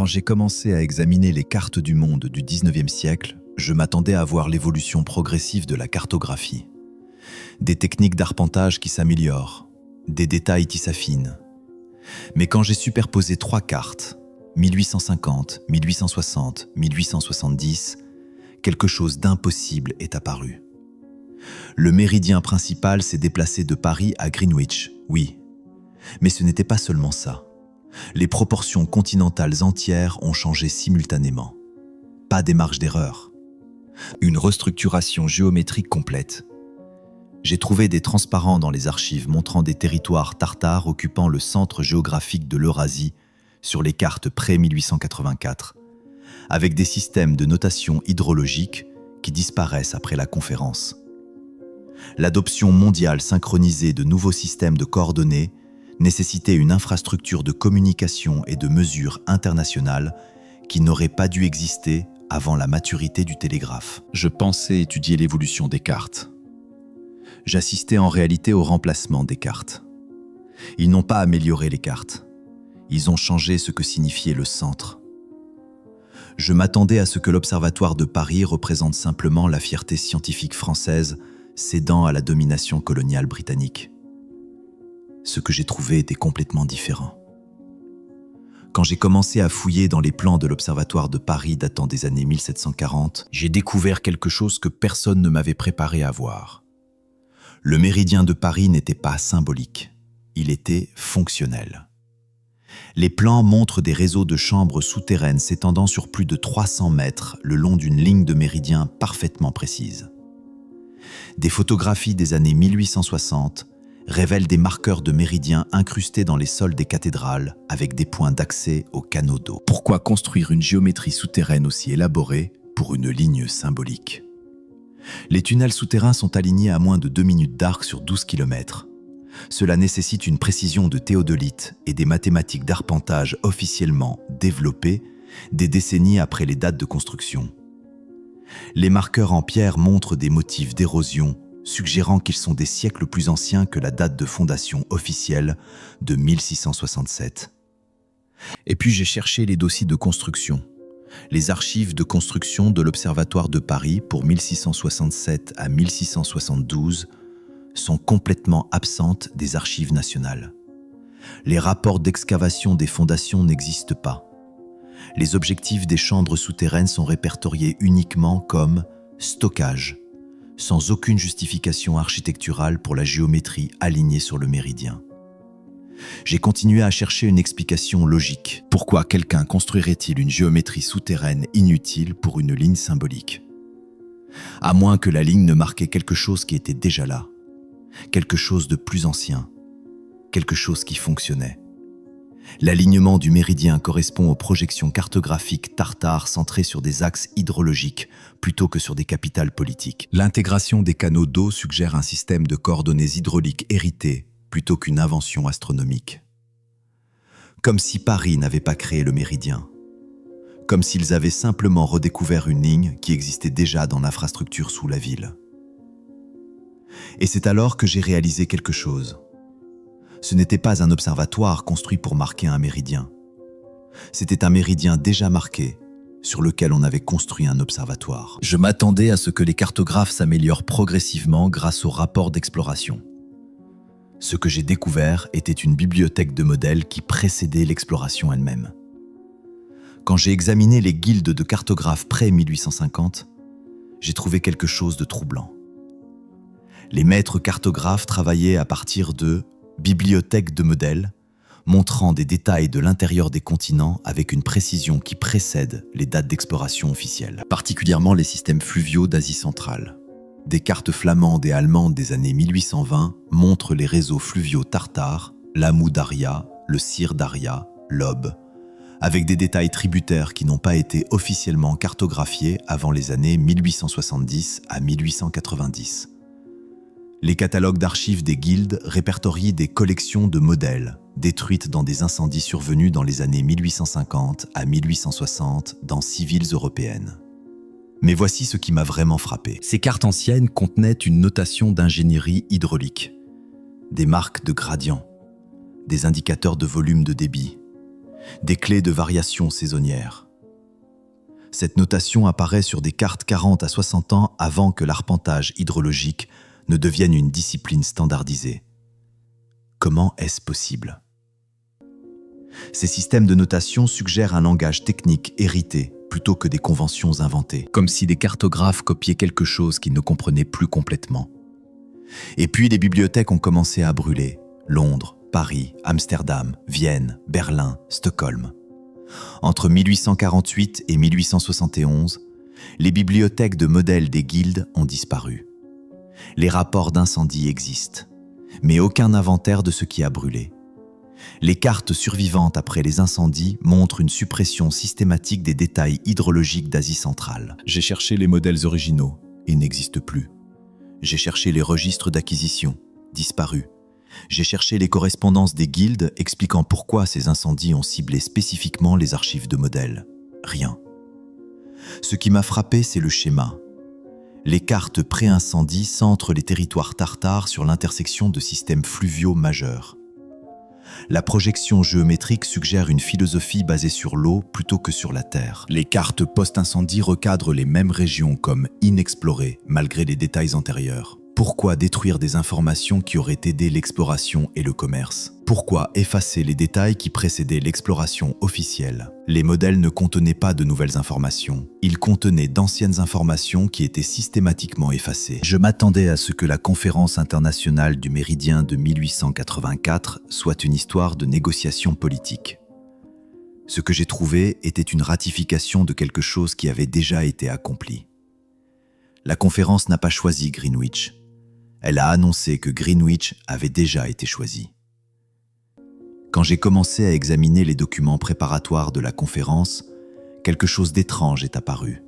Quand j'ai commencé à examiner les cartes du monde du 19e siècle, je m'attendais à voir l'évolution progressive de la cartographie. Des techniques d'arpentage qui s'améliorent, des détails qui s'affinent. Mais quand j'ai superposé 3 cartes, 1850, 1860, 1870, quelque chose d'impossible est apparu. Le méridien principal s'est déplacé de Paris à Greenwich, oui. Mais ce n'était pas seulement ça. Les proportions continentales entières ont changé simultanément. Pas des marges d'erreur. Une restructuration géométrique complète. J'ai trouvé des transparents dans les archives montrant des territoires tartares occupant le centre géographique de l'Eurasie sur les cartes pré-1884, avec des systèmes de notation hydrologique qui disparaissent après la conférence. L'adoption mondiale synchronisée de nouveaux systèmes de coordonnées nécessitait une infrastructure de communication et de mesure internationale qui n'aurait pas dû exister avant la maturité du télégraphe. Je pensais étudier l'évolution des cartes. J'assistais en réalité au remplacement des cartes. Ils n'ont pas amélioré les cartes. Ils ont changé ce que signifiait le centre. Je m'attendais à ce que l'Observatoire de Paris représente simplement la fierté scientifique française cédant à la domination coloniale britannique. Ce que j'ai trouvé était complètement différent. Quand j'ai commencé à fouiller dans les plans de l'Observatoire de Paris datant des années 1740, j'ai découvert quelque chose que personne ne m'avait préparé à voir. Le méridien de Paris n'était pas symbolique, il était fonctionnel. Les plans montrent des réseaux de chambres souterraines s'étendant sur plus de 300 mètres le long d'une ligne de méridien parfaitement précise. Des photographies des années 1860 révèlent des marqueurs de méridiens incrustés dans les sols des cathédrales avec des points d'accès aux canaux d'eau. Pourquoi construire une géométrie souterraine aussi élaborée pour une ligne symbolique? Les tunnels souterrains sont alignés à moins de 2 minutes d'arc sur 12 km. Cela nécessite une précision de théodolite et des mathématiques d'arpentage officiellement développées des décennies après les dates de construction. Les marqueurs en pierre montrent des motifs d'érosion, suggérant qu'ils sont des siècles plus anciens que la date de fondation officielle de 1667. Et puis j'ai cherché les dossiers de construction. Les archives de construction de l'Observatoire de Paris pour 1667 à 1672 sont complètement absentes des archives nationales. Les rapports d'excavation des fondations n'existent pas. Les objectifs des chambres souterraines sont répertoriés uniquement comme « stockage », sans aucune justification architecturale pour la géométrie alignée sur le méridien. J'ai continué à chercher une explication logique. Pourquoi quelqu'un construirait-il une géométrie souterraine inutile pour une ligne symbolique? À moins que la ligne ne marquait quelque chose qui était déjà là, quelque chose de plus ancien, quelque chose qui fonctionnait. L'alignement du méridien correspond aux projections cartographiques tartares centrées sur des axes hydrologiques plutôt que sur des capitales politiques. L'intégration des canaux d'eau suggère un système de coordonnées hydrauliques hérité plutôt qu'une invention astronomique. Comme si Paris n'avait pas créé le méridien. Comme s'ils avaient simplement redécouvert une ligne qui existait déjà dans l'infrastructure sous la ville. Et c'est alors que j'ai réalisé quelque chose. Ce n'était pas un observatoire construit pour marquer un méridien. C'était un méridien déjà marqué, sur lequel on avait construit un observatoire. Je m'attendais à ce que les cartographes s'améliorent progressivement grâce aux rapports d'exploration. Ce que j'ai découvert était une bibliothèque de modèles qui précédait l'exploration elle-même. Quand j'ai examiné les guildes de cartographes près-1850, j'ai trouvé quelque chose de troublant. Les maîtres cartographes travaillaient à partir de bibliothèques de modèles, montrant des détails de l'intérieur des continents avec une précision qui précède les dates d'exploration officielles, particulièrement les systèmes fluviaux d'Asie centrale. Des cartes flamandes et allemandes des années 1820 montrent les réseaux fluviaux tartares, l'Amou Daria, le Sir Daria, l'Aube, avec des détails tributaires qui n'ont pas été officiellement cartographiés avant les années 1870 à 1890. Les catalogues d'archives des guildes répertorient des collections de modèles, détruites dans des incendies survenus dans les années 1850 à 1860 dans 6 villes européennes. Mais voici ce qui m'a vraiment frappé. Ces cartes anciennes contenaient une notation d'ingénierie hydraulique, des marques de gradient, des indicateurs de volume de débit, des clés de variation saisonnière. Cette notation apparaît sur des cartes 40 à 60 ans avant que l'arpentage hydrologique ne devienne une discipline standardisée. Comment est-ce possible? Ces systèmes de notation suggèrent un langage technique hérité plutôt que des conventions inventées, comme si des cartographes copiaient quelque chose qu'ils ne comprenaient plus complètement. Et puis les bibliothèques ont commencé à brûler. Londres, Paris, Amsterdam, Vienne, Berlin, Stockholm. Entre 1848 et 1871, les bibliothèques de modèles des guildes ont disparu. Les rapports d'incendie existent, mais aucun inventaire de ce qui a brûlé. Les cartes survivantes après les incendies montrent une suppression systématique des détails hydrologiques d'Asie centrale. J'ai cherché les modèles originaux, ils n'existent plus. J'ai cherché les registres d'acquisition, disparus. J'ai cherché les correspondances des guildes expliquant pourquoi ces incendies ont ciblé spécifiquement les archives de modèles. Rien. Ce qui m'a frappé, c'est le schéma. Les cartes pré-incendie centrent les territoires tartares sur l'intersection de systèmes fluviaux majeurs. La projection géométrique suggère une philosophie basée sur l'eau plutôt que sur la terre. Les cartes post-incendie recadrent les mêmes régions comme inexplorées malgré les détails antérieurs. Pourquoi détruire des informations qui auraient aidé l'exploration et le commerce? Pourquoi effacer les détails qui précédaient l'exploration officielle? Les modèles ne contenaient pas de nouvelles informations. Ils contenaient d'anciennes informations qui étaient systématiquement effacées. Je m'attendais à ce que la conférence internationale du Méridien de 1884 soit une histoire de négociation politique. Ce que j'ai trouvé était une ratification de quelque chose qui avait déjà été accompli. La conférence n'a pas choisi Greenwich. Elle a annoncé que Greenwich avait déjà été choisi. Quand j'ai commencé à examiner les documents préparatoires de la conférence, quelque chose d'étrange est apparu.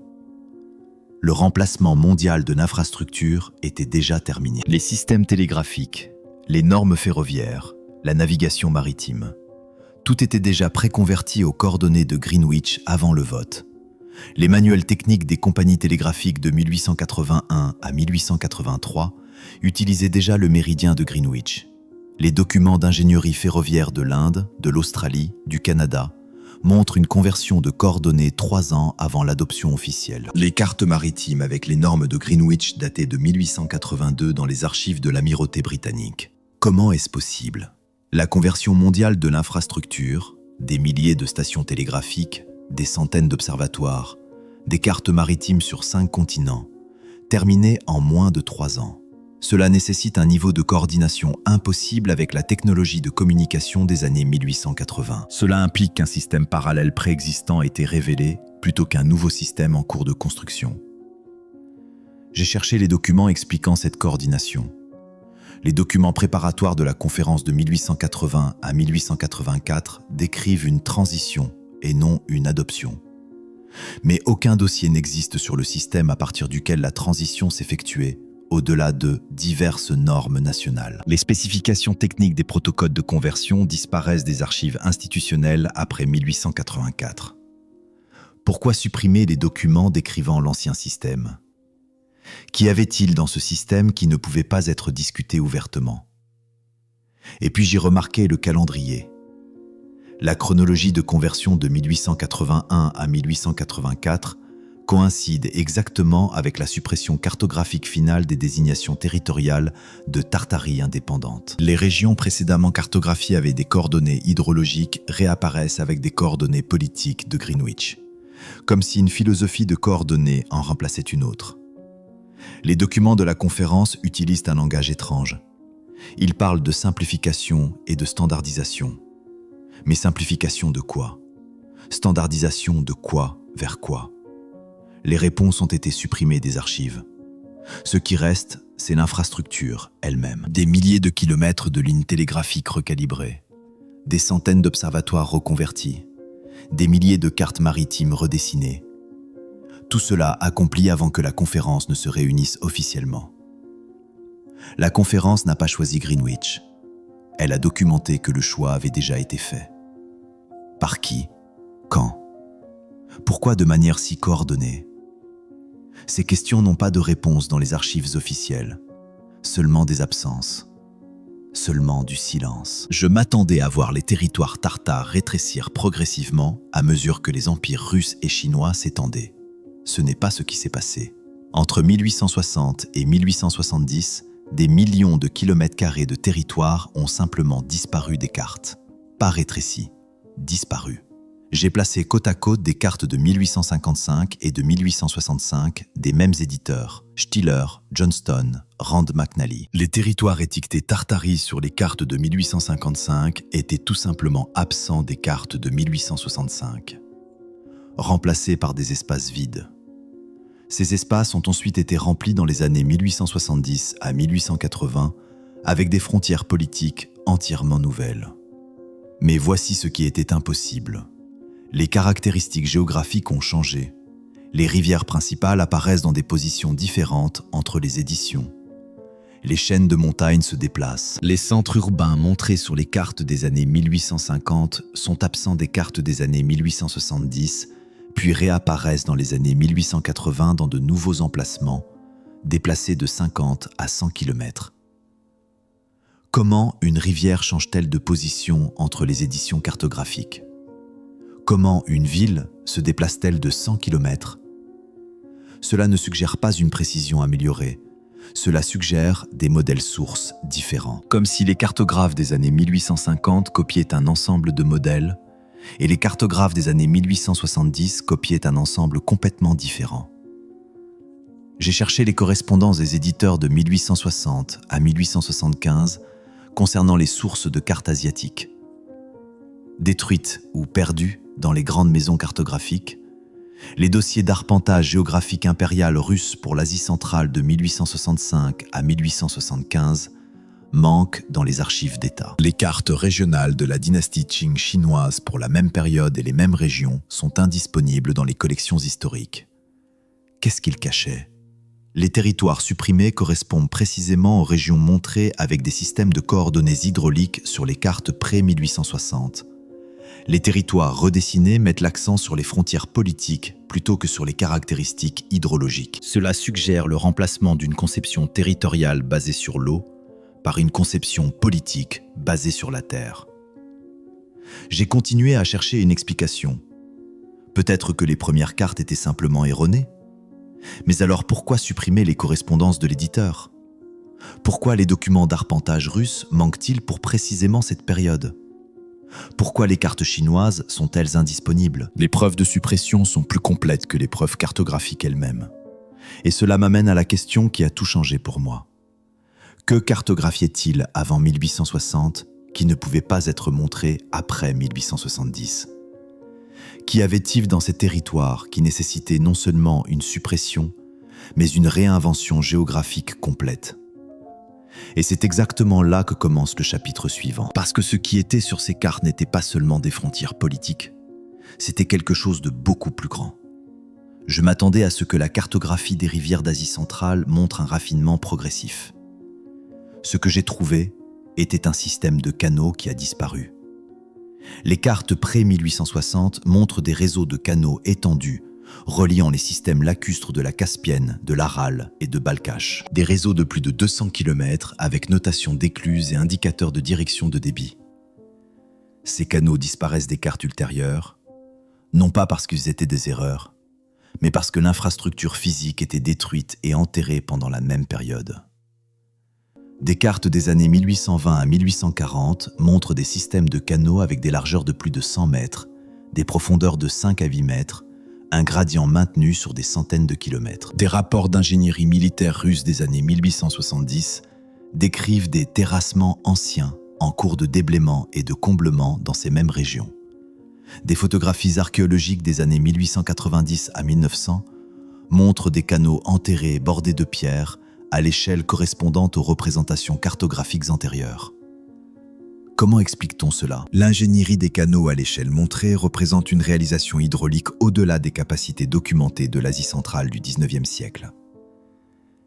Le remplacement mondial de l'infrastructure était déjà terminé. Les systèmes télégraphiques, les normes ferroviaires, la navigation maritime, tout était déjà préconverti aux coordonnées de Greenwich avant le vote. Les manuels techniques des compagnies télégraphiques de 1881 à 1883 utilisaient déjà le méridien de Greenwich. Les documents d'ingénierie ferroviaire de l'Inde, de l'Australie, du Canada montrent une conversion de coordonnées 3 ans avant l'adoption officielle. Les cartes maritimes avec les normes de Greenwich datées de 1882 dans les archives de l'amirauté britannique. Comment est-ce possible? La conversion mondiale de l'infrastructure, des milliers de stations télégraphiques, des centaines d'observatoires, des cartes maritimes sur 5 continents, terminée en moins de 3 ans. Cela nécessite un niveau de coordination impossible avec la technologie de communication des années 1880. Cela implique qu'un système parallèle préexistant ait été révélé plutôt qu'un nouveau système en cours de construction. J'ai cherché les documents expliquant cette coordination. Les documents préparatoires de la conférence de 1880 à 1884 décrivent une transition et non une adoption. Mais aucun dossier n'existe sur le système à partir duquel la transition s'effectuait, au-delà de diverses normes nationales. Les spécifications techniques des protocoles de conversion disparaissent des archives institutionnelles après 1884. Pourquoi supprimer les documents décrivant l'ancien système? Qu'y avait-il dans ce système qui ne pouvait pas être discuté ouvertement? Et puis j'ai remarqué le calendrier. La chronologie de conversion de 1881 à 1884 coïncide exactement avec la suppression cartographique finale des désignations territoriales de Tartarie indépendante. Les régions précédemment cartographiées avec des coordonnées hydrologiques réapparaissent avec des coordonnées politiques de Greenwich, comme si une philosophie de coordonnées en remplaçait une autre. Les documents de la conférence utilisent un langage étrange. Ils parlent de simplification et de standardisation. Mais simplification de quoi? Standardisation de quoi vers quoi? Les réponses ont été supprimées des archives. Ce qui reste, c'est l'infrastructure elle-même. Des milliers de kilomètres de lignes télégraphiques recalibrées, des centaines d'observatoires reconvertis, des milliers de cartes maritimes redessinées. Tout cela accompli avant que la conférence ne se réunisse officiellement. La conférence n'a pas choisi Greenwich. Elle a documenté que le choix avait déjà été fait. Par qui? Quand? Pourquoi de manière si coordonnée? Ces questions n'ont pas de réponse dans les archives officielles, seulement des absences. seulement du silence. Je m'attendais à voir les territoires tartares rétrécir progressivement à mesure que les empires russes et chinois s'étendaient. Ce n'est pas ce qui s'est passé. Entre 1860 et 1870, des millions de kilomètres carrés de territoire ont simplement disparu des cartes. Pas rétréci, disparu. J'ai placé côte à côte des cartes de 1855 et de 1865 des mêmes éditeurs, Stiller, Johnston, Rand McNally. Les territoires étiquetés Tartarie sur les cartes de 1855 étaient tout simplement absents des cartes de 1865, remplacés par des espaces vides. Ces espaces ont ensuite été remplis dans les années 1870 à 1880 avec des frontières politiques entièrement nouvelles. Mais voici ce qui était impossible. Les caractéristiques géographiques ont changé. Les rivières principales apparaissent dans des positions différentes entre les éditions. Les chaînes de montagnes se déplacent. Les centres urbains montrés sur les cartes des années 1850 sont absents des cartes des années 1870, puis réapparaissent dans les années 1880 dans de nouveaux emplacements, déplacés de 50 à 100 km. Comment une rivière change-t-elle de position entre les éditions cartographiques ? Comment une ville se déplace-t-elle de 100 km ? Cela ne suggère pas une précision améliorée. Cela suggère des modèles sources différents. Comme si les cartographes des années 1850 copiaient un ensemble de modèles et les cartographes des années 1870 copiaient un ensemble complètement différent. J'ai cherché les correspondances des éditeurs de 1860 à 1875 concernant les sources de cartes asiatiques. Détruites ou perdues dans les grandes maisons cartographiques, les dossiers d'arpentage géographique impérial russe pour l'Asie centrale de 1865 à 1875 manquent dans les archives d'État. Les cartes régionales de la dynastie Qing chinoise pour la même période et les mêmes régions sont indisponibles dans les collections historiques. Qu'est-ce qu'ils cachaient ? Les territoires supprimés correspondent précisément aux régions montrées avec des systèmes de coordonnées hydrauliques sur les cartes pré-1860. Les territoires redessinés mettent l'accent sur les frontières politiques plutôt que sur les caractéristiques hydrologiques. Cela suggère le remplacement d'une conception territoriale basée sur l'eau par une conception politique basée sur la terre. J'ai continué à chercher une explication. Peut-être que les premières cartes étaient simplement erronées. Mais alors pourquoi supprimer les correspondances de l'éditeur ? Pourquoi les documents d'arpentage russes manquent-ils pour précisément cette période ? Pourquoi les cartes chinoises sont-elles indisponibles ? Les preuves de suppression sont plus complètes que les preuves cartographiques elles-mêmes. Et cela m'amène à la question qui a tout changé pour moi. Que cartographiait-il avant 1860 qui ne pouvait pas être montré après 1870 ? Qu'y avait-il dans ces territoires qui nécessitaient non seulement une suppression, mais une réinvention géographique complète ? Et c'est exactement là que commence le chapitre suivant. Parce que ce qui était sur ces cartes n'était pas seulement des frontières politiques, c'était quelque chose de beaucoup plus grand. Je m'attendais à ce que la cartographie des rivières d'Asie centrale montre un raffinement progressif. Ce que j'ai trouvé était un système de canaux qui a disparu. Les cartes pré-1860 montrent des réseaux de canaux étendus reliant les systèmes lacustres de la Caspienne, de l'Aral et de Balkhash. Des réseaux de plus de 200 km avec notation d'écluses et indicateurs de direction de débit. Ces canaux disparaissent des cartes ultérieures, non pas parce qu'ils étaient des erreurs, mais parce que l'infrastructure physique était détruite et enterrée pendant la même période. Des cartes des années 1820 à 1840 montrent des systèmes de canaux avec des largeurs de plus de 100 mètres, des profondeurs de 5 à 8 mètres, un gradient maintenu sur des centaines de kilomètres. Des rapports d'ingénierie militaire russe des années 1870 décrivent des terrassements anciens en cours de déblaiement et de comblement dans ces mêmes régions. Des photographies archéologiques des années 1890 à 1900 montrent des canaux enterrés bordés de pierres à l'échelle correspondante aux représentations cartographiques antérieures. Comment explique-t-on cela ? L'ingénierie des canaux à l'échelle montrée représente une réalisation hydraulique au-delà des capacités documentées de l'Asie centrale du XIXe siècle.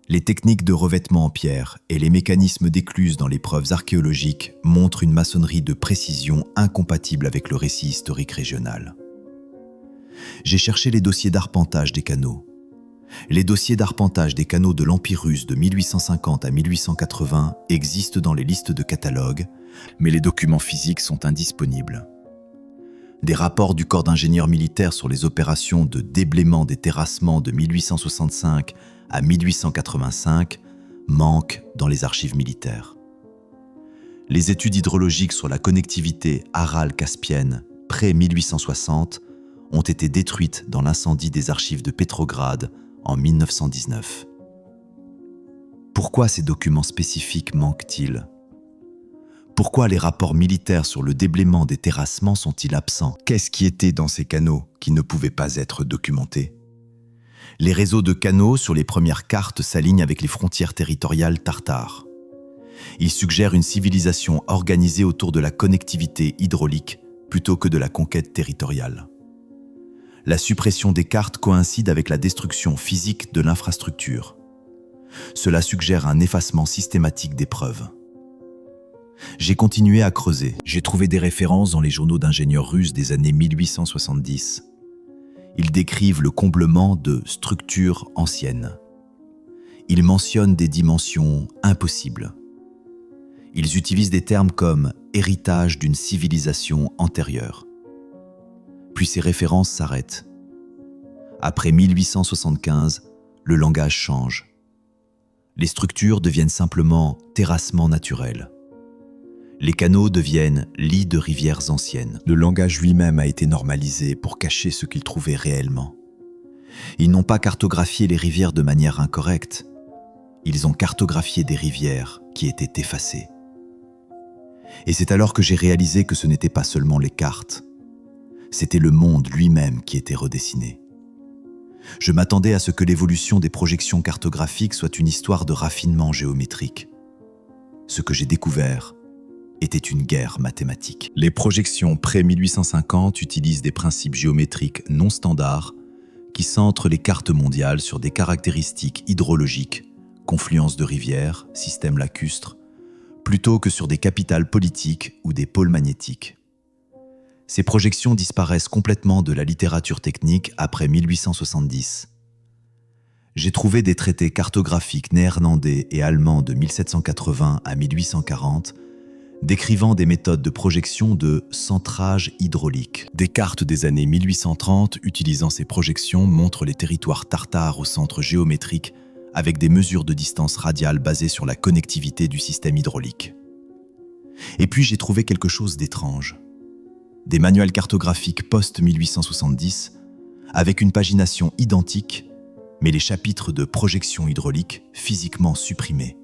Les techniques de revêtement en pierre et les mécanismes d'écluse dans les preuves archéologiques montrent une maçonnerie de précision incompatible avec le récit historique régional. J'ai cherché les dossiers d'arpentage des canaux. Les dossiers d'arpentage des canaux de l'Empire russe de 1850 à 1880 existent dans les listes de catalogues, mais les documents physiques sont indisponibles. Des rapports du corps d'ingénieurs militaires sur les opérations de déblaiement des terrassements de 1865 à 1885 manquent dans les archives militaires. Les études hydrologiques sur la connectivité Aral-Caspienne pré-1860 ont été détruites dans l'incendie des archives de Pétrograd en 1919. Pourquoi ces documents spécifiques manquent-ils ? Pourquoi les rapports militaires sur le déblaiement des terrassements sont-ils absents ? Qu'est-ce qui était dans ces canaux qui ne pouvait pas être documenté ? Les réseaux de canaux sur les premières cartes s'alignent avec les frontières territoriales tartares. Ils suggèrent une civilisation organisée autour de la connectivité hydraulique plutôt que de la conquête territoriale. La suppression des cartes coïncide avec la destruction physique de l'infrastructure. Cela suggère un effacement systématique des preuves. J'ai continué à creuser. J'ai trouvé des références dans les journaux d'ingénieurs russes des années 1870. Ils décrivent le comblement de structures anciennes. Ils mentionnent des dimensions impossibles. Ils utilisent des termes comme « héritage d'une civilisation antérieure ». Puis ces références s'arrêtent. Après 1875, le langage change. Les structures deviennent simplement terrassements naturels. Les canaux deviennent lits de rivières anciennes. Le langage lui-même a été normalisé pour cacher ce qu'ils trouvaient réellement. Ils n'ont pas cartographié les rivières de manière incorrecte. Ils ont cartographié des rivières qui étaient effacées. Et c'est alors que j'ai réalisé que ce n'était pas seulement les cartes. C'était le monde lui-même qui était redessiné. Je m'attendais à ce que l'évolution des projections cartographiques soit une histoire de raffinement géométrique. Ce que j'ai découvert était une guerre mathématique. Les projections pré-1850 utilisent des principes géométriques non standards qui centrent les cartes mondiales sur des caractéristiques hydrologiques, confluences de rivières, systèmes lacustres, plutôt que sur des capitales politiques ou des pôles magnétiques. Ces projections disparaissent complètement de la littérature technique après 1870. J'ai trouvé des traités cartographiques néerlandais et allemands de 1780 à 1840 décrivant des méthodes de projection de centrage hydraulique. Des cartes des années 1830 utilisant ces projections montrent les territoires tartares au centre géométrique avec des mesures de distance radiale basées sur la connectivité du système hydraulique. Et puis j'ai trouvé quelque chose d'étrange. Des manuels cartographiques post-1870 avec une pagination identique, mais les chapitres de projection hydraulique physiquement supprimés.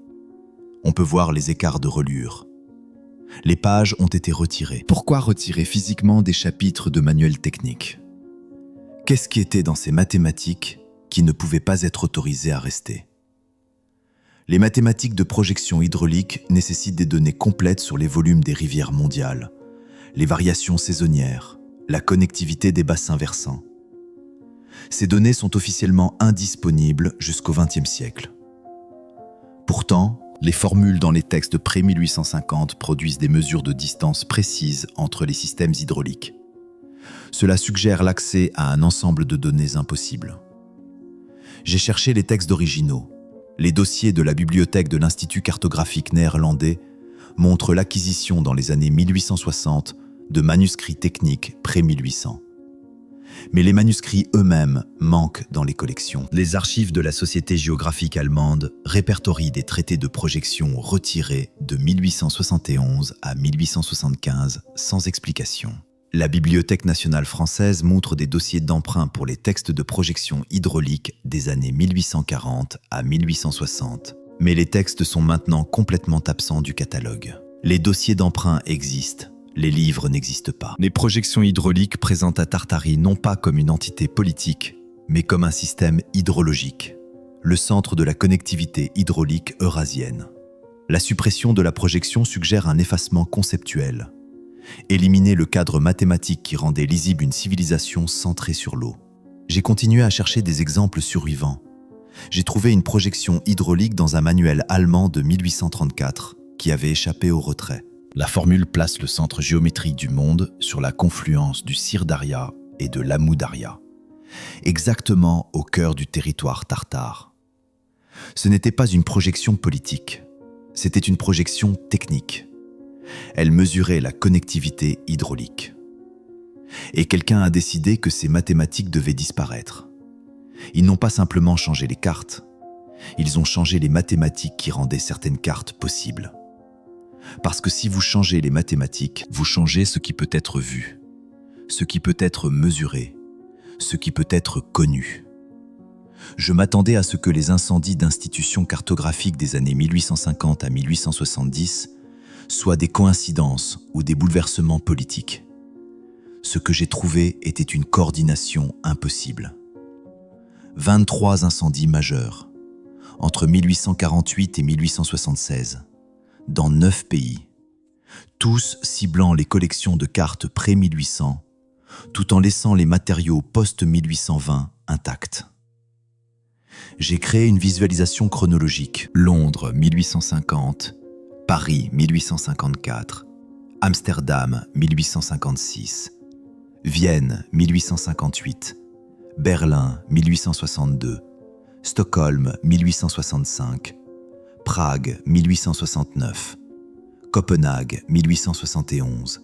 On peut voir les écarts de reliure. Les pages ont été retirées. Pourquoi retirer physiquement des chapitres de manuels techniques ? Qu'est-ce qui était dans ces mathématiques qui ne pouvaient pas être autorisées à rester ? Les mathématiques de projection hydraulique nécessitent des données complètes sur les volumes des rivières mondiales, les variations saisonnières, la connectivité des bassins versants. Ces données sont officiellement indisponibles jusqu'au XXe siècle. Pourtant, les formules dans les textes pré-1850 produisent des mesures de distance précises entre les systèmes hydrauliques. Cela suggère l'accès à un ensemble de données impossibles. J'ai cherché les textes originaux. Les dossiers de la bibliothèque de l'Institut cartographique néerlandais montrent l'acquisition dans les années 1860 de manuscrits techniques pré-1800. Mais les manuscrits eux-mêmes manquent dans les collections. Les archives de la Société géographique allemande répertorient des traités de projection retirés de 1871 à 1875 sans explication. La Bibliothèque nationale française montre des dossiers d'emprunt pour les textes de projection hydraulique des années 1840 à 1860, mais les textes sont maintenant complètement absents du catalogue. Les dossiers d'emprunt existent, les livres n'existent pas. Les projections hydrauliques présentent à Tartarie non pas comme une entité politique, mais comme un système hydrologique, le centre de la connectivité hydraulique eurasienne. La suppression de la projection suggère un effacement conceptuel. Éliminer le cadre mathématique qui rendait lisible une civilisation centrée sur l'eau. J'ai continué à chercher des exemples survivants. J'ai trouvé une projection hydraulique dans un manuel allemand de 1834 qui avait échappé au retrait. La formule place le centre géométrique du monde sur la confluence du Syrdaria et de l'Amou Daria. exactement au cœur du territoire tartare. Ce n'était pas une projection politique, c'était une projection technique. Elle mesurait la connectivité hydraulique. Et quelqu'un a décidé que ces mathématiques devaient disparaître. Ils n'ont pas simplement changé les cartes, ils ont changé les mathématiques qui rendaient certaines cartes possibles. Parce que si vous changez les mathématiques, vous changez ce qui peut être vu, ce qui peut être mesuré, ce qui peut être connu. Je m'attendais à ce que les incendies d'institutions cartographiques des années 1850 à 1870 soient des coïncidences ou des bouleversements politiques. Ce que j'ai trouvé était une coordination impossible. 23 incendies majeurs, entre 1848 et 1876, dans 9 pays, tous ciblant les collections de cartes pré-1800, tout en laissant les matériaux post-1820 intacts. J'ai créé une visualisation chronologique. Londres 1850, Paris 1854, Amsterdam 1856, Vienne 1858, Berlin 1862, Stockholm 1865, Prague 1869, Copenhague 1871,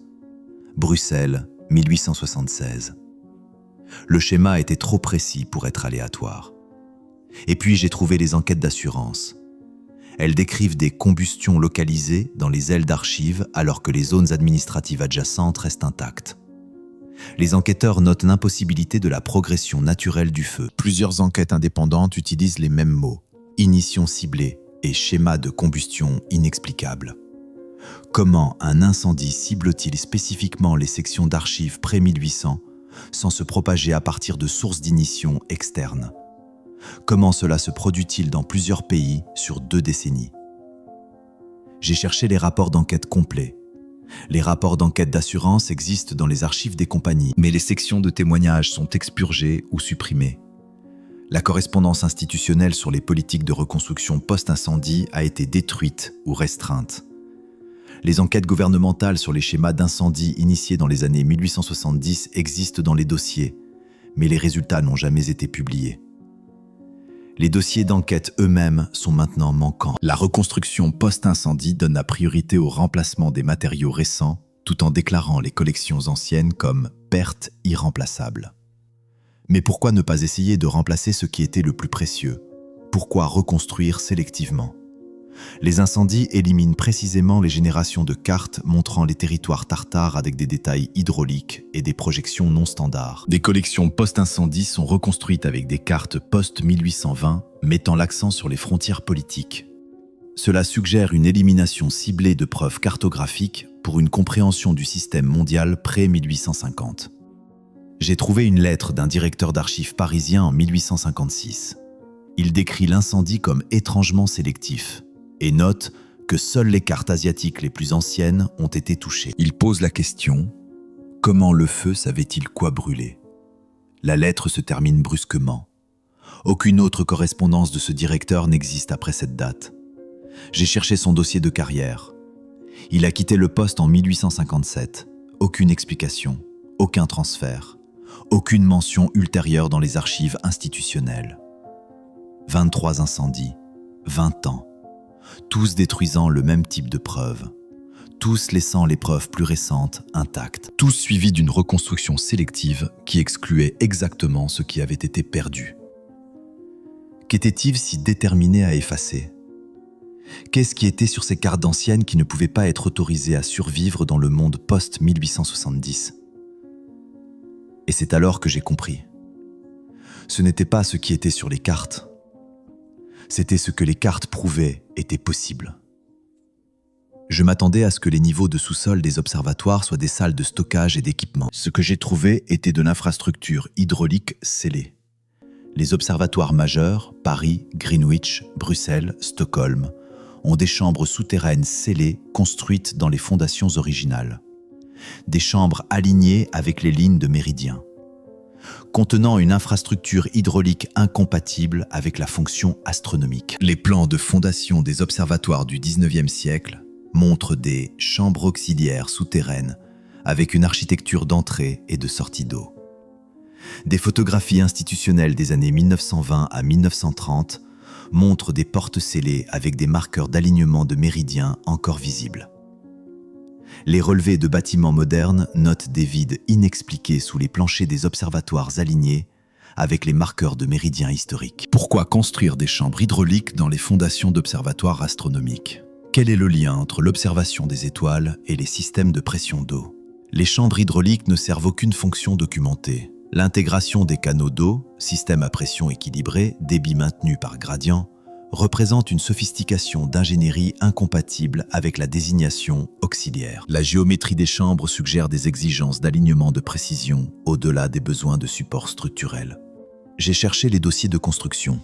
Bruxelles 1876. Le schéma était trop précis pour être aléatoire. Et puis j'ai trouvé les enquêtes d'assurance. Elles décrivent des combustions localisées dans les ailes d'archives alors que les zones administratives adjacentes restent intactes. Les enquêteurs notent l'impossibilité de la progression naturelle du feu. Plusieurs enquêtes indépendantes utilisent les mêmes mots, ignition ciblée et schéma de combustion inexplicable. Comment un incendie cible-t-il spécifiquement les sections d'archives pré-1800 sans se propager à partir de sources d'ignition externes? Comment cela se produit-il dans plusieurs pays sur 2 décennies? J'ai cherché les rapports d'enquête complets. Les rapports d'enquête d'assurance existent dans les archives des compagnies, mais les sections de témoignages sont expurgées ou supprimées. La correspondance institutionnelle sur les politiques de reconstruction post-incendie a été détruite ou restreinte. Les enquêtes gouvernementales sur les schémas d'incendie initiés dans les années 1870 existent dans les dossiers, mais les résultats n'ont jamais été publiés. Les dossiers d'enquête eux-mêmes sont maintenant manquants. La reconstruction post-incendie donne la priorité au remplacement des matériaux récents, tout en déclarant les collections anciennes comme pertes irremplaçables. Mais pourquoi ne pas essayer de remplacer ce qui était le plus précieux? Pourquoi reconstruire sélectivement? Les incendies éliminent précisément les générations de cartes montrant les territoires tartares avec des détails hydrauliques et des projections non standards. Des collections post-incendie sont reconstruites avec des cartes post-1820 mettant l'accent sur les frontières politiques. Cela suggère une élimination ciblée de preuves cartographiques pour une compréhension du système mondial pré-1850. J'ai trouvé une lettre d'un directeur d'archives parisien en 1856. Il décrit l'incendie comme étrangement sélectif et note que seules les cartes asiatiques les plus anciennes ont été touchées. Il pose la question « Comment le feu savait-il quoi brûler ?» La lettre se termine brusquement. Aucune autre correspondance de ce directeur n'existe après cette date. J'ai cherché son dossier de carrière. Il a quitté le poste en 1857. Aucune explication, aucun transfert, aucune mention ultérieure dans les archives institutionnelles. 23 incendies, 20 ans. Tous détruisant le même type de preuves, tous laissant les preuves plus récentes intactes, tous suivis d'une reconstruction sélective qui excluait exactement ce qui avait été perdu. Qu'était-il si déterminé à effacer? Qu'est-ce qui était sur ces cartes anciennes qui ne pouvaient pas être autorisées à survivre dans le monde post-1870? Et c'est alors que j'ai compris. Ce n'était pas ce qui était sur les cartes. C'était ce que les cartes prouvaient était possible. Je m'attendais à ce que les niveaux de sous-sol des observatoires soient des salles de stockage et d'équipement. Ce que j'ai trouvé était de l'infrastructure hydraulique scellée. Les observatoires majeurs, Paris, Greenwich, Bruxelles, Stockholm, ont des chambres souterraines scellées construites dans les fondations originales. Des chambres alignées avec les lignes de méridien, contenant une infrastructure hydraulique incompatible avec la fonction astronomique. Les plans de fondation des observatoires du XIXe siècle montrent des chambres auxiliaires souterraines avec une architecture d'entrée et de sortie d'eau. Des photographies institutionnelles des années 1920 à 1930 montrent des portes scellées avec des marqueurs d'alignement de méridiens encore visibles. Les relevés de bâtiments modernes notent des vides inexpliqués sous les planchers des observatoires alignés avec les marqueurs de méridiens historiques. Pourquoi construire des chambres hydrauliques dans les fondations d'observatoires astronomiques? Quel est le lien entre l'observation des étoiles et les systèmes de pression d'eau? Les chambres hydrauliques ne servent aucune fonction documentée. L'intégration des canaux d'eau, système à pression équilibrée, débit maintenu par gradient, représente une sophistication d'ingénierie incompatible avec la désignation auxiliaire. La géométrie des chambres suggère des exigences d'alignement de précision au-delà des besoins de support structurel. J'ai cherché les dossiers de construction.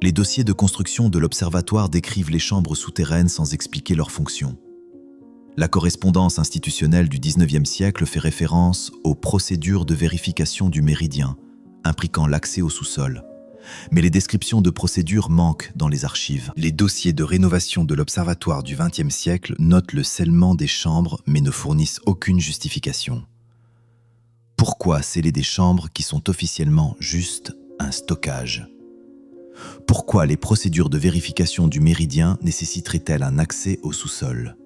Les dossiers de construction de l'observatoire décrivent les chambres souterraines sans expliquer leur fonction. La correspondance institutionnelle du XIXe siècle fait référence aux procédures de vérification du méridien, impliquant l'accès au sous-sol. Mais les descriptions de procédures manquent dans les archives. Les dossiers de rénovation de l'observatoire du XXe siècle notent le scellement des chambres mais ne fournissent aucune justification. Pourquoi sceller des chambres qui sont officiellement juste un stockage? Pourquoi les procédures de vérification du méridien nécessiteraient-elles un accès au sous-sol?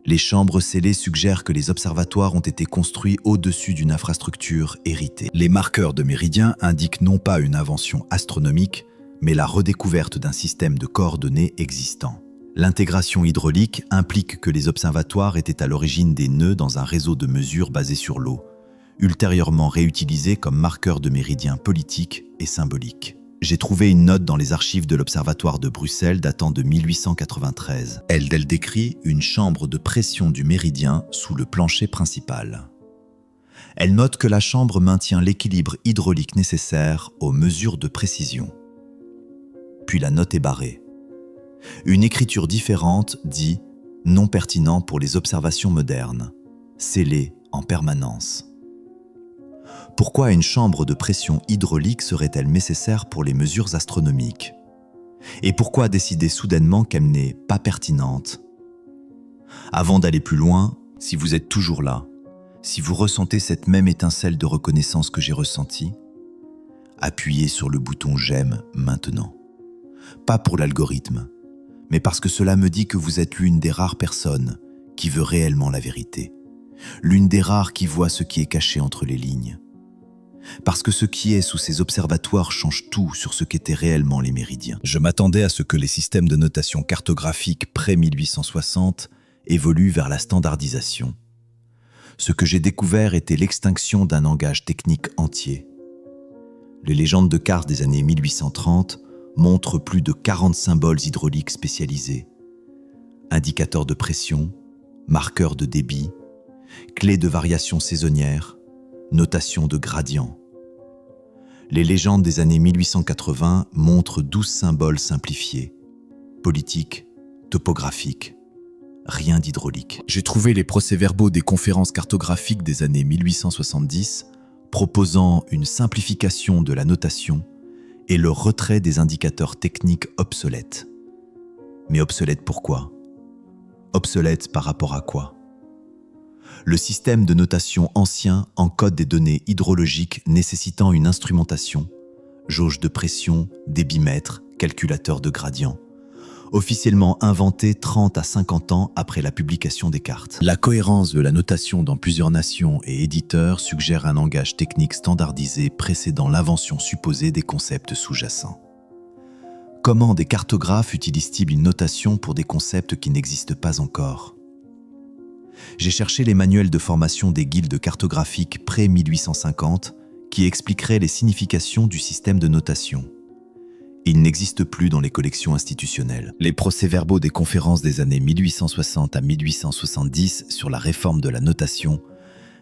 Les chambres scellées suggèrent que les observatoires ont été construits au-dessus d'une infrastructure héritée. Les marqueurs de méridien indiquent non pas une invention astronomique, mais la redécouverte d'un système de coordonnées existant. L'intégration hydraulique implique que les observatoires étaient à l'origine des nœuds dans un réseau de mesures basé sur l'eau, ultérieurement réutilisés comme marqueurs de méridien politiques et symboliques. J'ai trouvé une note dans les archives de l'Observatoire de Bruxelles datant de 1893. Elle décrit une chambre de pression du méridien sous le plancher principal. Elle note que la chambre maintient l'équilibre hydraulique nécessaire aux mesures de précision. Puis la note est barrée. Une écriture différente dit « non pertinent pour les observations modernes », scellé en permanence. Pourquoi une chambre de pression hydraulique serait-elle nécessaire pour les mesures astronomiques? Et pourquoi décider soudainement qu'elle n'est pas pertinente? Avant d'aller plus loin, si vous êtes toujours là, si vous ressentez cette même étincelle de reconnaissance que j'ai ressentie, appuyez sur le bouton « J'aime » maintenant. Pas pour l'algorithme, mais parce que cela me dit que vous êtes l'une des rares personnes qui veut réellement la vérité. L'une des rares qui voit ce qui est caché entre les lignes. Parce que ce qui est sous ces observatoires change tout sur ce qu'étaient réellement les méridiens. Je m'attendais à ce que les systèmes de notation cartographique pré-1860 évoluent vers la standardisation. Ce que j'ai découvert était l'extinction d'un langage technique entier. Les légendes de cartes des années 1830 montrent plus de 40 symboles hydrauliques spécialisés. Indicateurs de pression, marqueurs de débit, clés de variation saisonnière, notation de gradient. Les légendes des années 1880 montrent 12 symboles simplifiés, politiques, topographiques, rien d'hydraulique. J'ai trouvé les procès-verbaux des conférences cartographiques des années 1870 proposant une simplification de la notation et le retrait des indicateurs techniques obsolètes. Mais obsolètes pourquoi? Obsolètes par rapport à quoi? Le système de notation ancien encode des données hydrologiques nécessitant une instrumentation, jauge de pression, débitmètre, calculateur de gradient, officiellement inventé 30 à 50 ans après la publication des cartes. La cohérence de la notation dans plusieurs nations et éditeurs suggère un langage technique standardisé précédant l'invention supposée des concepts sous-jacents. Comment des cartographes utilisent-ils une notation pour des concepts qui n'existent pas encore? J'ai cherché les manuels de formation des guildes cartographiques pré-1850 qui expliqueraient les significations du système de notation. Ils n'existent plus dans les collections institutionnelles. Les procès-verbaux des conférences des années 1860 à 1870 sur la réforme de la notation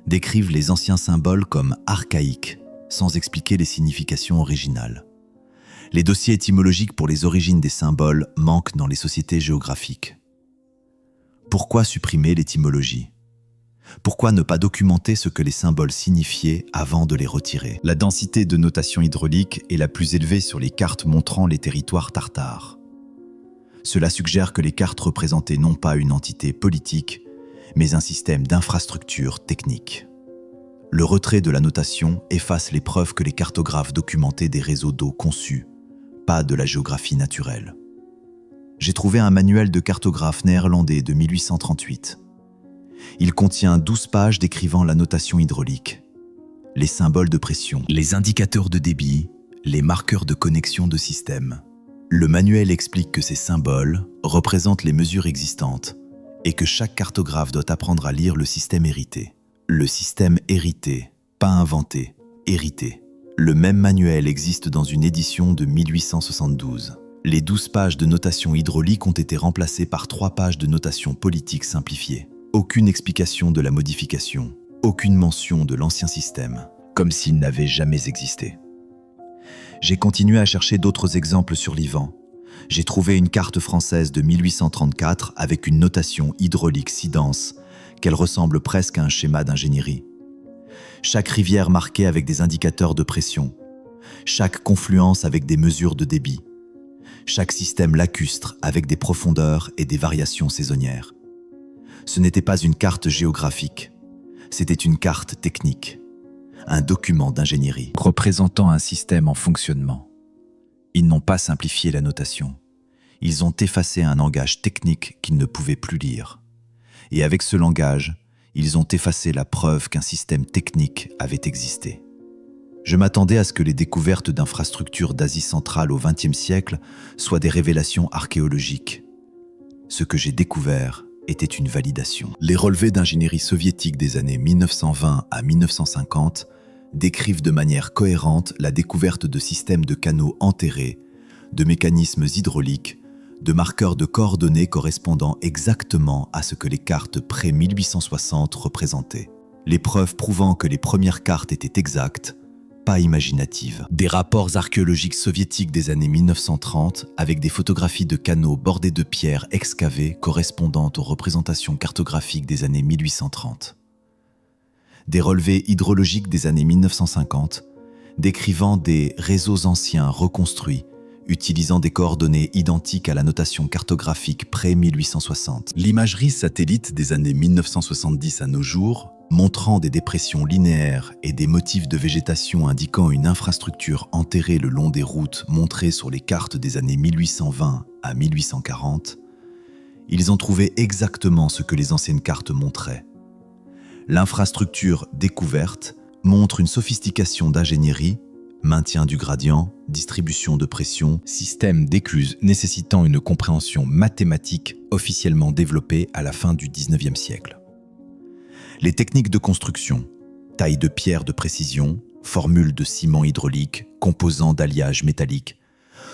décrivent les anciens symboles comme archaïques, sans expliquer les significations originales. Les dossiers étymologiques pour les origines des symboles manquent dans les sociétés géographiques. Pourquoi supprimer l'étymologie? Pourquoi ne pas documenter ce que les symboles signifiaient avant de les retirer? La densité de notation hydraulique est la plus élevée sur les cartes montrant les territoires tartares. Cela suggère que les cartes représentaient non pas une entité politique, mais un système d'infrastructure technique. Le retrait de la notation efface les preuves que les cartographes documentaient des réseaux d'eau conçus, pas de la géographie naturelle. J'ai trouvé un manuel de cartographe néerlandais de 1838. Il contient 12 pages décrivant la notation hydraulique, les symboles de pression, les indicateurs de débit, les marqueurs de connexion de système. Le manuel explique que ces symboles représentent les mesures existantes et que chaque cartographe doit apprendre à lire le système hérité. Le système hérité, pas inventé, hérité. Le même manuel existe dans une édition de 1872. Les 12 pages de notation hydraulique ont été remplacées par 3 pages de notation politique simplifiée. Aucune explication de la modification, aucune mention de l'ancien système, comme s'il n'avait jamais existé. J'ai continué à chercher d'autres exemples survivants. J'ai trouvé une carte française de 1834 avec une notation hydraulique si dense qu'elle ressemble presque à un schéma d'ingénierie. Chaque rivière marquée avec des indicateurs de pression, chaque confluence avec des mesures de débit, chaque système lacustre avec des profondeurs et des variations saisonnières. Ce n'était pas une carte géographique, c'était une carte technique, un document d'ingénierie représentant un système en fonctionnement. Ils n'ont pas simplifié la notation, ils ont effacé un langage technique qu'ils ne pouvaient plus lire. Et avec ce langage, ils ont effacé la preuve qu'un système technique avait existé. Je m'attendais à ce que les découvertes d'infrastructures d'Asie centrale au XXe siècle soient des révélations archéologiques. Ce que j'ai découvert était une validation. Les relevés d'ingénierie soviétique des années 1920 à 1950 décrivent de manière cohérente la découverte de systèmes de canaux enterrés, de mécanismes hydrauliques, de marqueurs de coordonnées correspondant exactement à ce que les cartes pré-1860 représentaient. Les preuves prouvant que les premières cartes étaient exactes, pas imaginatives. Des rapports archéologiques soviétiques des années 1930 avec des photographies de canaux bordés de pierres excavées correspondant aux représentations cartographiques des années 1830. Des relevés hydrologiques des années 1950 décrivant des réseaux anciens reconstruits utilisant des coordonnées identiques à la notation cartographique pré-1860. L'imagerie satellite des années 1970 à nos jours, montrant des dépressions linéaires et des motifs de végétation indiquant une infrastructure enterrée le long des routes montrées sur les cartes des années 1820 à 1840, ils ont trouvé exactement ce que les anciennes cartes montraient. L'infrastructure découverte montre une sophistication d'ingénierie, maintien du gradient, distribution de pression, système d'écluse nécessitant une compréhension mathématique officiellement développée à la fin du XIXe siècle. Les techniques de construction, taille de pierre de précision, formules de ciment hydraulique, composants d'alliage métallique,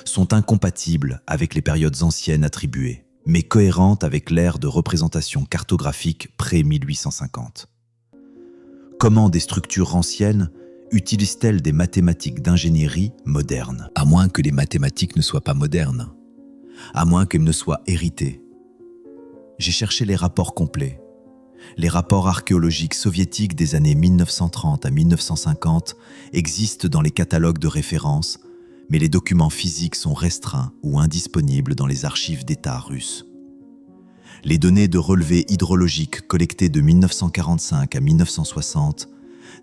sont incompatibles avec les périodes anciennes attribuées, mais cohérentes avec l'ère de représentation cartographique pré-1850. Comment des structures anciennes utilisent-elles des mathématiques d'ingénierie modernes, à moins que les mathématiques ne soient pas modernes, à moins qu'elles ne soient héritées? J'ai cherché les rapports complets. Les rapports archéologiques soviétiques des années 1930 à 1950 existent dans les catalogues de référence, mais les documents physiques sont restreints ou indisponibles dans les archives d'État russes. Les données de relevés hydrologiques collectées de 1945 à 1960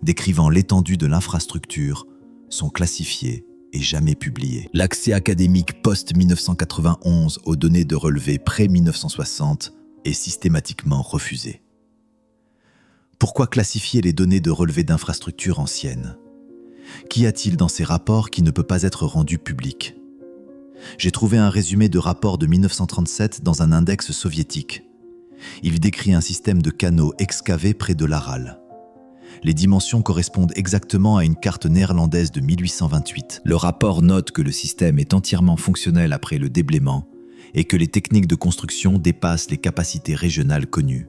décrivant l'étendue de l'infrastructure sont classifiées et jamais publiées. L'accès académique post-1991 aux données de relevés pré-1960 est systématiquement refusé. Pourquoi classifier les données de relevés d'infrastructures anciennes? Qu'y a-t-il dans ces rapports qui ne peut pas être rendu public? J'ai trouvé un résumé de rapport de 1937 dans un index soviétique. Il décrit un système de canaux excavés près de l'Aral. Les dimensions correspondent exactement à une carte néerlandaise de 1828. Le rapport note que le système est entièrement fonctionnel après le déblaiement et que les techniques de construction dépassent les capacités régionales connues.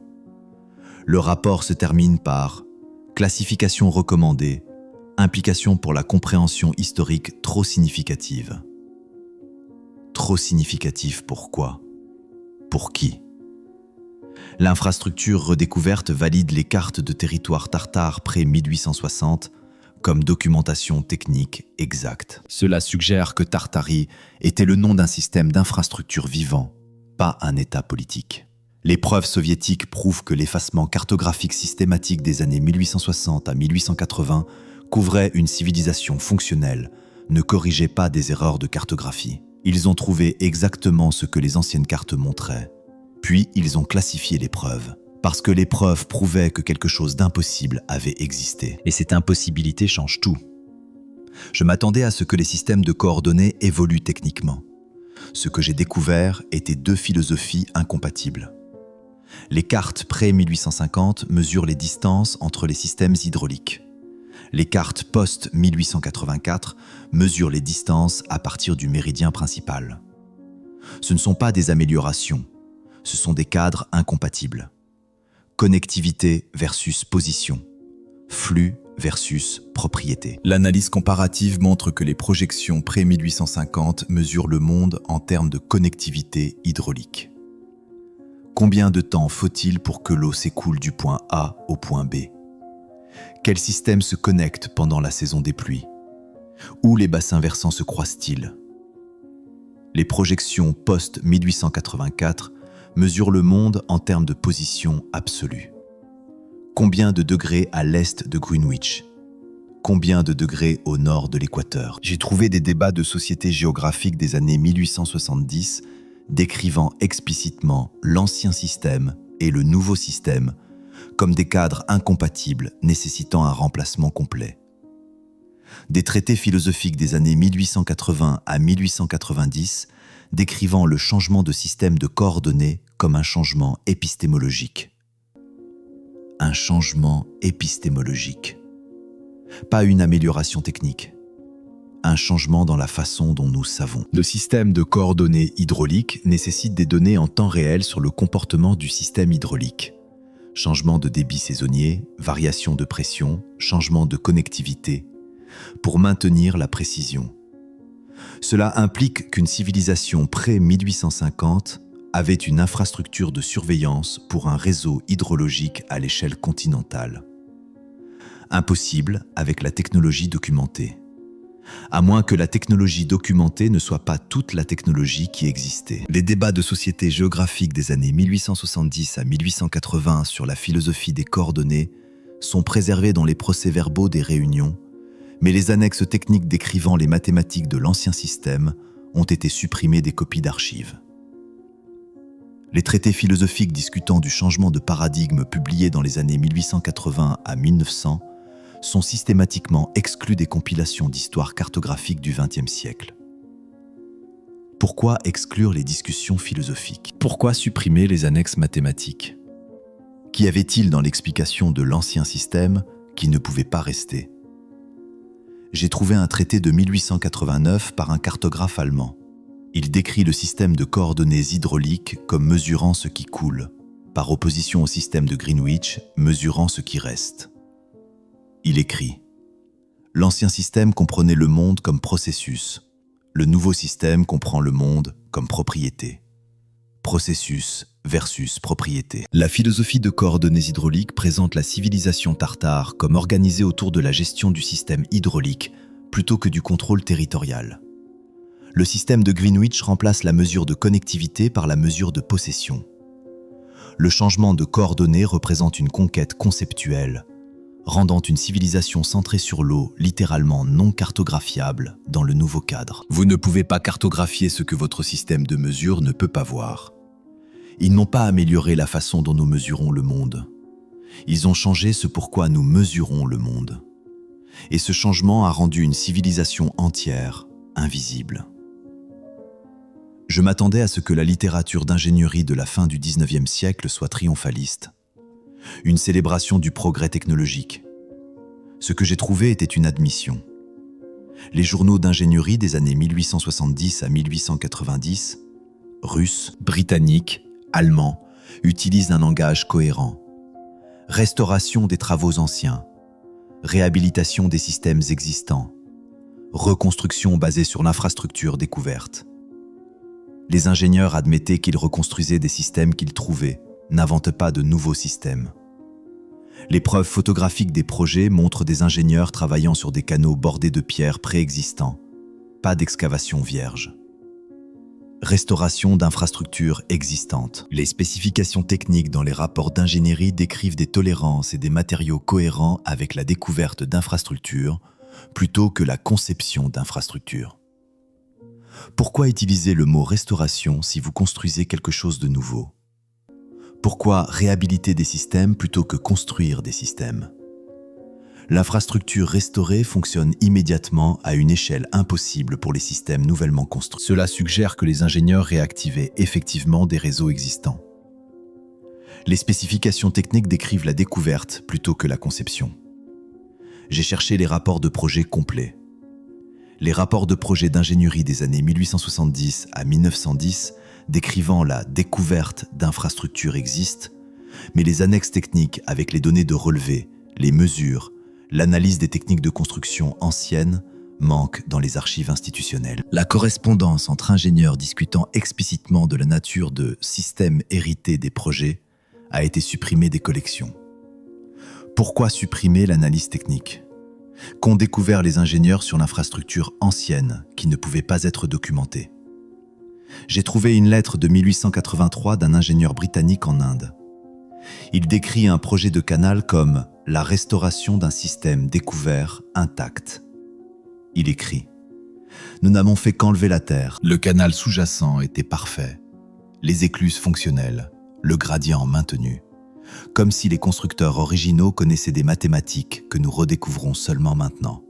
Le rapport se termine par « classification recommandée, implication pour la compréhension historique trop significative ». Trop significatif pourquoi? Pour qui? L'infrastructure redécouverte valide les cartes de territoire tartare pré-1860 comme documentation technique exacte. Cela suggère que Tartarie était le nom d'un système d'infrastructure vivant, pas un état politique. Les preuves soviétiques prouvent que l'effacement cartographique systématique des années 1860 à 1880 couvrait une civilisation fonctionnelle, ne corrigeait pas des erreurs de cartographie. Ils ont trouvé exactement ce que les anciennes cartes montraient. Puis ils ont classifié les preuves, parce que les preuves prouvaient que quelque chose d'impossible avait existé. Et cette impossibilité change tout. Je m'attendais à ce que les systèmes de coordonnées évoluent techniquement. Ce que j'ai découvert étaient deux philosophies incompatibles. Les cartes pré-1850 mesurent les distances entre les systèmes hydrauliques. Les cartes post-1884 mesurent les distances à partir du méridien principal. Ce ne sont pas des améliorations, ce sont des cadres incompatibles. Connectivité versus position, flux versus propriété. L'analyse comparative montre que les projections pré-1850 mesurent le monde en termes de connectivité hydraulique. Combien de temps faut-il pour que l'eau s'écoule du point A au point B? Quels systèmes se connectent pendant la saison des pluies? Où les bassins versants se croisent-ils? Les projections post-1884 mesurent le monde en termes de position absolue. Combien de degrés à l'est de Greenwich? Combien de degrés au nord de l'équateur? J'ai trouvé des débats de société géographique des années 1870 décrivant explicitement l'ancien système et le nouveau système comme des cadres incompatibles nécessitant un remplacement complet. Des traités philosophiques des années 1880 à 1890 décrivant le changement de système de coordonnées comme un changement épistémologique. Un changement épistémologique. Pas une amélioration technique. Un changement dans la façon dont nous savons. Le système de coordonnées hydrauliques nécessite des données en temps réel sur le comportement du système hydraulique. Changement de débit saisonnier, variation de pression, changement de connectivité, pour maintenir la précision. Cela implique qu'une civilisation pré-1850 avait une infrastructure de surveillance pour un réseau hydrologique à l'échelle continentale. Impossible avec la technologie documentée. À moins que la technologie documentée ne soit pas toute la technologie qui existait. Les débats de société géographique des années 1870 à 1880 sur la philosophie des coordonnées sont préservés dans les procès-verbaux des réunions, mais les annexes techniques décrivant les mathématiques de l'ancien système ont été supprimées des copies d'archives. Les traités philosophiques discutant du changement de paradigme publiés dans les années 1880 à 1900 sont systématiquement exclus des compilations d'histoire cartographique du XXe siècle. Pourquoi exclure les discussions philosophiques? Pourquoi supprimer les annexes mathématiques? Qu'y avait-il dans l'explication de l'ancien système qui ne pouvait pas rester? J'ai trouvé un traité de 1889 par un cartographe allemand. Il décrit le système de coordonnées hydrauliques comme mesurant ce qui coule, par opposition au système de Greenwich, mesurant ce qui reste. Il écrit « L'ancien système comprenait le monde comme processus. Le nouveau système comprend le monde comme propriété. Processus versus propriété. » La philosophie de coordonnées hydrauliques présente la civilisation tartare comme organisée autour de la gestion du système hydraulique plutôt que du contrôle territorial. Le système de Greenwich remplace la mesure de connectivité par la mesure de possession. Le changement de coordonnées représente une conquête conceptuelle, rendant une civilisation centrée sur l'eau littéralement non cartographiable dans le nouveau cadre. Vous ne pouvez pas cartographier ce que votre système de mesure ne peut pas voir. Ils n'ont pas amélioré la façon dont nous mesurons le monde. Ils ont changé ce pourquoi nous mesurons le monde. Et ce changement a rendu une civilisation entière invisible. Je m'attendais à ce que la littérature d'ingénierie de la fin du XIXe siècle soit triomphaliste. Une célébration du progrès technologique. Ce que j'ai trouvé était une admission. Les journaux d'ingénierie des années 1870 à 1890, russes, britanniques, allemands, utilisent un langage cohérent. Restauration des travaux anciens, réhabilitation des systèmes existants, reconstruction basée sur l'infrastructure découverte. Les ingénieurs admettaient qu'ils reconstruisaient des systèmes qu'ils trouvaient, n'inventent pas de nouveaux systèmes. Les preuves photographiques des projets montrent des ingénieurs travaillant sur des canaux bordés de pierres préexistants, pas d'excavation vierge. Restauration d'infrastructures existantes. Les spécifications techniques dans les rapports d'ingénierie décrivent des tolérances et des matériaux cohérents avec la découverte d'infrastructures plutôt que la conception d'infrastructures. Pourquoi utiliser le mot restauration si vous construisez quelque chose de nouveau? Pourquoi réhabiliter des systèmes plutôt que construire des systèmes? L'infrastructure restaurée fonctionne immédiatement à une échelle impossible pour les systèmes nouvellement construits. Cela suggère que les ingénieurs réactivaient effectivement des réseaux existants. Les spécifications techniques décrivent la découverte plutôt que la conception. J'ai cherché les rapports de projet complets. Les rapports de projet d'ingénierie des années 1870 à 1910 décrivant la découverte d'infrastructures existent, mais les annexes techniques avec les données de relevé, les mesures, l'analyse des techniques de construction anciennes manque dans les archives institutionnelles. La correspondance entre ingénieurs discutant explicitement de la nature de systèmes hérités des projets a été supprimée des collections. Pourquoi supprimer l'analyse technique? Qu'ont découvert les ingénieurs sur l'infrastructure ancienne qui ne pouvait pas être documentée? J'ai trouvé une lettre de 1883 d'un ingénieur britannique en Inde. Il décrit un projet de canal comme la restauration d'un système découvert intact. Il écrit « Nous n'avons fait qu'enlever la terre. Le canal sous-jacent était parfait, les écluses fonctionnelles, le gradient maintenu. Comme si les constructeurs originaux connaissaient des mathématiques que nous redécouvrons seulement maintenant.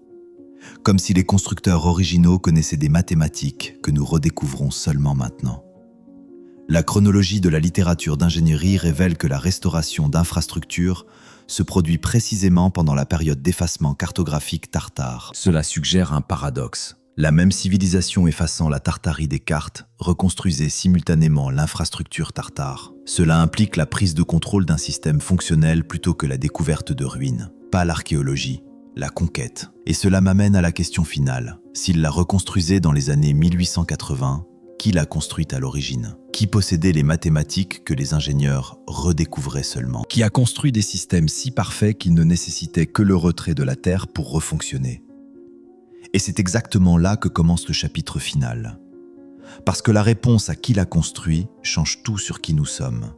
Comme si les constructeurs originaux connaissaient des mathématiques que nous redécouvrons seulement maintenant. » La chronologie de la littérature d'ingénierie révèle que la restauration d'infrastructures se produit précisément pendant la période d'effacement cartographique tartare. Cela suggère un paradoxe. La même civilisation effaçant la Tartarie des cartes reconstruisait simultanément l'infrastructure tartare. Cela implique la prise de contrôle d'un système fonctionnel plutôt que la découverte de ruines. Pas l'archéologie, la conquête. Et cela m'amène à la question finale. S'il la reconstruisait dans les années 1880, qui l'a construite à l'origine? Qui possédait les mathématiques que les ingénieurs redécouvraient seulement? Qui a construit des systèmes si parfaits qu'ils ne nécessitaient que le retrait de la Terre pour refonctionner? Et c'est exactement là que commence le chapitre final. Parce que la réponse à qui l'a construit change tout sur qui nous sommes.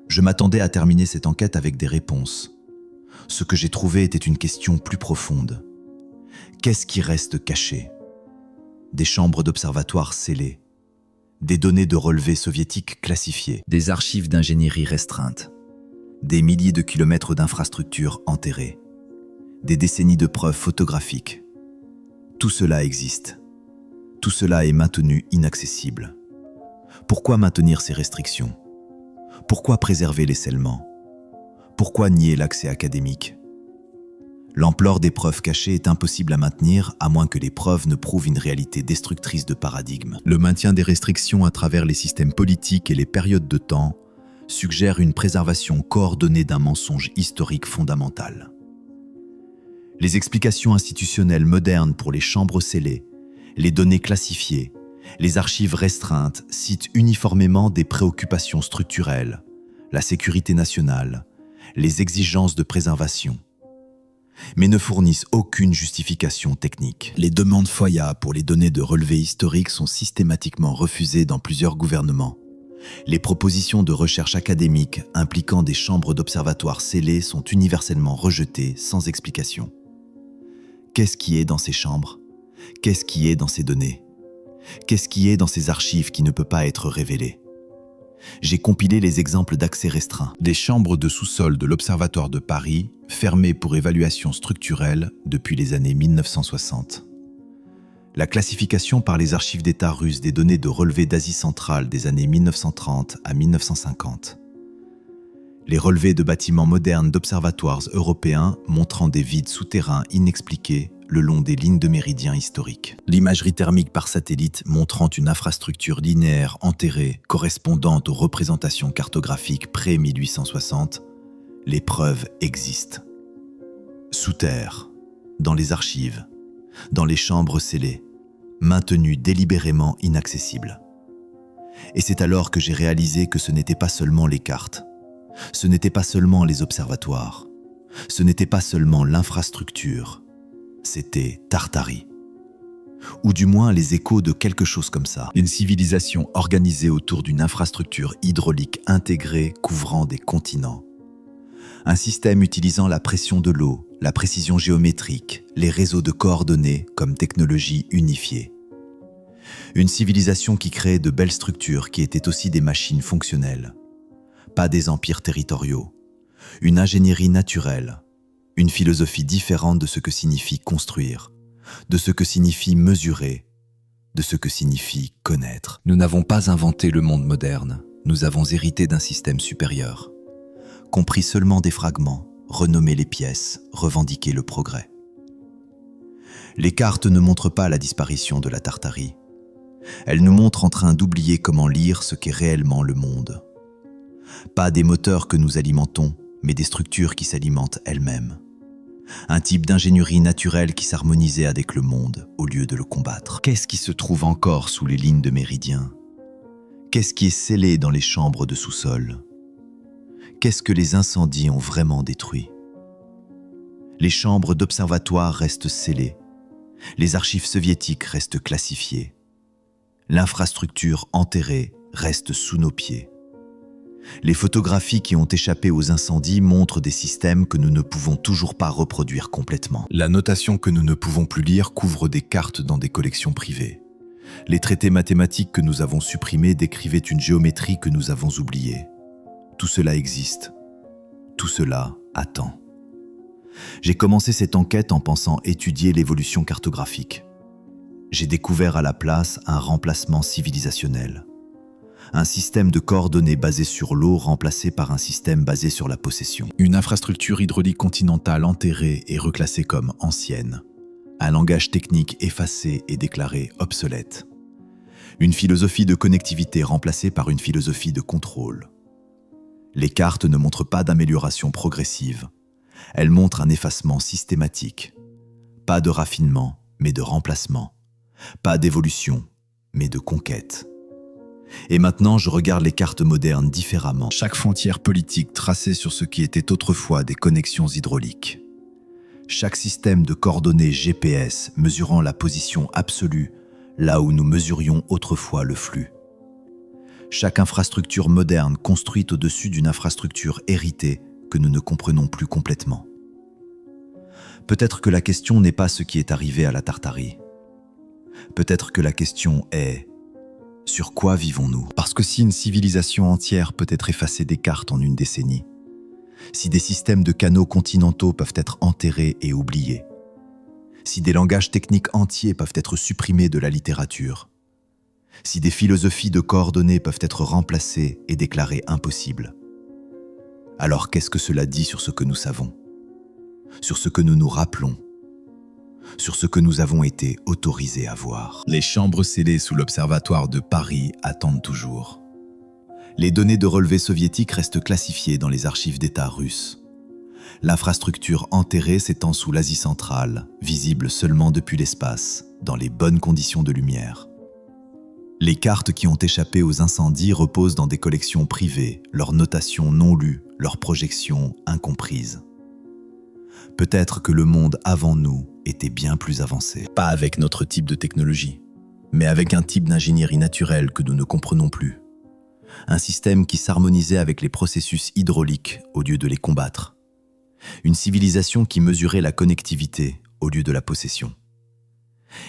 Je m'attendais à terminer cette enquête avec des réponses. Ce que j'ai trouvé était une question plus profonde. Qu'est-ce qui reste caché? Des chambres d'observatoire scellées, des données de relevés soviétiques classifiées, des archives d'ingénierie restreintes, des milliers de kilomètres d'infrastructures enterrées, des décennies de preuves photographiques. Tout cela existe. Tout cela est maintenu inaccessible. Pourquoi maintenir ces restrictions? Pourquoi préserver les scellements? Pourquoi nier l'accès académique? L'ampleur des preuves cachées est impossible à maintenir à moins que les preuves ne prouvent une réalité destructrice de paradigme. Le maintien des restrictions à travers les systèmes politiques et les périodes de temps suggère une préservation coordonnée d'un mensonge historique fondamental. Les explications institutionnelles modernes pour les chambres scellées, les données classifiées, les archives restreintes citent uniformément des préoccupations structurelles, la sécurité nationale, les exigences de préservation, mais ne fournissent aucune justification technique. Les demandes FOIA pour les données de relevé historique sont systématiquement refusées dans plusieurs gouvernements. Les propositions de recherche académique impliquant des chambres d'observatoire scellées sont universellement rejetées sans explication. Qu'est-ce qui est dans ces chambres? Qu'est-ce qui est dans ces données? Qu'est-ce qui est dans ces archives qui ne peut pas être révélé? J'ai compilé les exemples d'accès restreint. Des chambres de sous-sol de l'Observatoire de Paris, fermées pour évaluation structurelle depuis les années 1960. La classification par les archives d'État russes des données de relevé d'Asie centrale des années 1930 à 1950. Les relevés de bâtiments modernes d'observatoires européens montrant des vides souterrains inexpliqués le long des lignes de méridiens historiques. L'imagerie thermique par satellite montrant une infrastructure linéaire enterrée correspondant aux représentations cartographiques pré-1860, les preuves existent. Sous terre, dans les archives, dans les chambres scellées, maintenues délibérément inaccessibles. Et c'est alors que j'ai réalisé que ce n'étaient pas seulement les cartes, ce n'étaient pas seulement les observatoires, ce n'était pas seulement l'infrastructure, c'était Tartarie. ou du moins les échos de quelque chose comme ça. Une civilisation organisée autour d'une infrastructure hydraulique intégrée couvrant des continents. Un système utilisant la pression de l'eau, la précision géométrique, les réseaux de coordonnées comme technologie unifiée. Une civilisation qui créait de belles structures qui étaient aussi des machines fonctionnelles. Pas des empires territoriaux. Une ingénierie naturelle. Une philosophie différente de ce que signifie construire, de ce que signifie mesurer, de ce que signifie connaître. Nous n'avons pas inventé le monde moderne, nous avons hérité d'un système supérieur. Compris seulement des fragments, renommer les pièces, revendiquer le progrès. Les cartes ne montrent pas la disparition de la Tartarie. Elles nous montrent en train d'oublier comment lire ce qu'est réellement le monde. Pas des moteurs que nous alimentons, mais des structures qui s'alimentent elles-mêmes. Un type d'ingénierie naturelle qui s'harmonisait avec le monde au lieu de le combattre. Qu'est-ce qui se trouve encore sous les lignes de méridien? Qu'est-ce qui est scellé dans les chambres de sous-sol? Qu'est-ce que les incendies ont vraiment détruit? Les chambres d'observatoire restent scellées. Les archives soviétiques restent classifiées. L'infrastructure enterrée reste sous nos pieds. Les photographies qui ont échappé aux incendies montrent des systèmes que nous ne pouvons toujours pas reproduire complètement. La notation que nous ne pouvons plus lire couvre des cartes dans des collections privées. Les traités mathématiques que nous avons supprimés décrivaient une géométrie que nous avons oubliée. Tout cela existe. Tout cela attend. J'ai commencé cette enquête en pensant étudier l'évolution cartographique. J'ai découvert à la place un remplacement civilisationnel. Un système de coordonnées basé sur l'eau remplacé par un système basé sur la possession. Une infrastructure hydraulique continentale enterrée et reclassée comme ancienne. Un langage technique effacé et déclaré obsolète. Une philosophie de connectivité remplacée par une philosophie de contrôle. Les cartes ne montrent pas d'amélioration progressive. Elles montrent un effacement systématique. Pas de raffinement, mais de remplacement. Pas d'évolution, mais de conquête. Et maintenant, je regarde les cartes modernes différemment. Chaque frontière politique tracée sur ce qui était autrefois des connexions hydrauliques. Chaque système de coordonnées GPS mesurant la position absolue là où nous mesurions autrefois le flux. Chaque infrastructure moderne construite au-dessus d'une infrastructure héritée que nous ne comprenons plus complètement. Peut-être que la question n'est pas ce qui est arrivé à la Tartarie. Peut-être que la question est: sur quoi vivons-nous? Parce que si une civilisation entière peut être effacée des cartes en une décennie, si des systèmes de canaux continentaux peuvent être enterrés et oubliés, si des langages techniques entiers peuvent être supprimés de la littérature, si des philosophies de coordonnées peuvent être remplacées et déclarées impossibles, alors qu'est-ce que cela dit sur ce que nous savons, sur ce que nous nous rappelons, sur ce que nous avons été autorisés à voir? Les chambres scellées sous l'Observatoire de Paris attendent toujours. Les données de relevés soviétiques restent classifiées dans les archives d'État russes. L'infrastructure enterrée s'étend sous l'Asie centrale, visible seulement depuis l'espace, dans les bonnes conditions de lumière. Les cartes qui ont échappé aux incendies reposent dans des collections privées, leurs notations non lues, leurs projections incomprises. Peut-être que le monde avant nous était bien plus avancé. Pas avec notre type de technologie, mais avec un type d'ingénierie naturelle que nous ne comprenons plus. Un système qui s'harmonisait avec les processus hydrauliques au lieu de les combattre. Une civilisation qui mesurait la connectivité au lieu de la possession.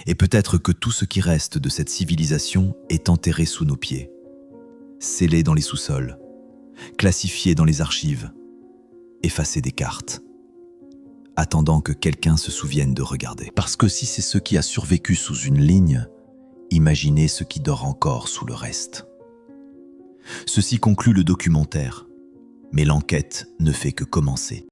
Et peut-être que tout ce qui reste de cette civilisation est enterré sous nos pieds, scellé dans les sous-sols, classifié dans les archives, effacé des cartes, attendant que quelqu'un se souvienne de regarder. Parce que si c'est ce qui a survécu sous une ligne, imaginez ce qui dort encore sous le reste. Ceci conclut le documentaire, mais l'enquête ne fait que commencer.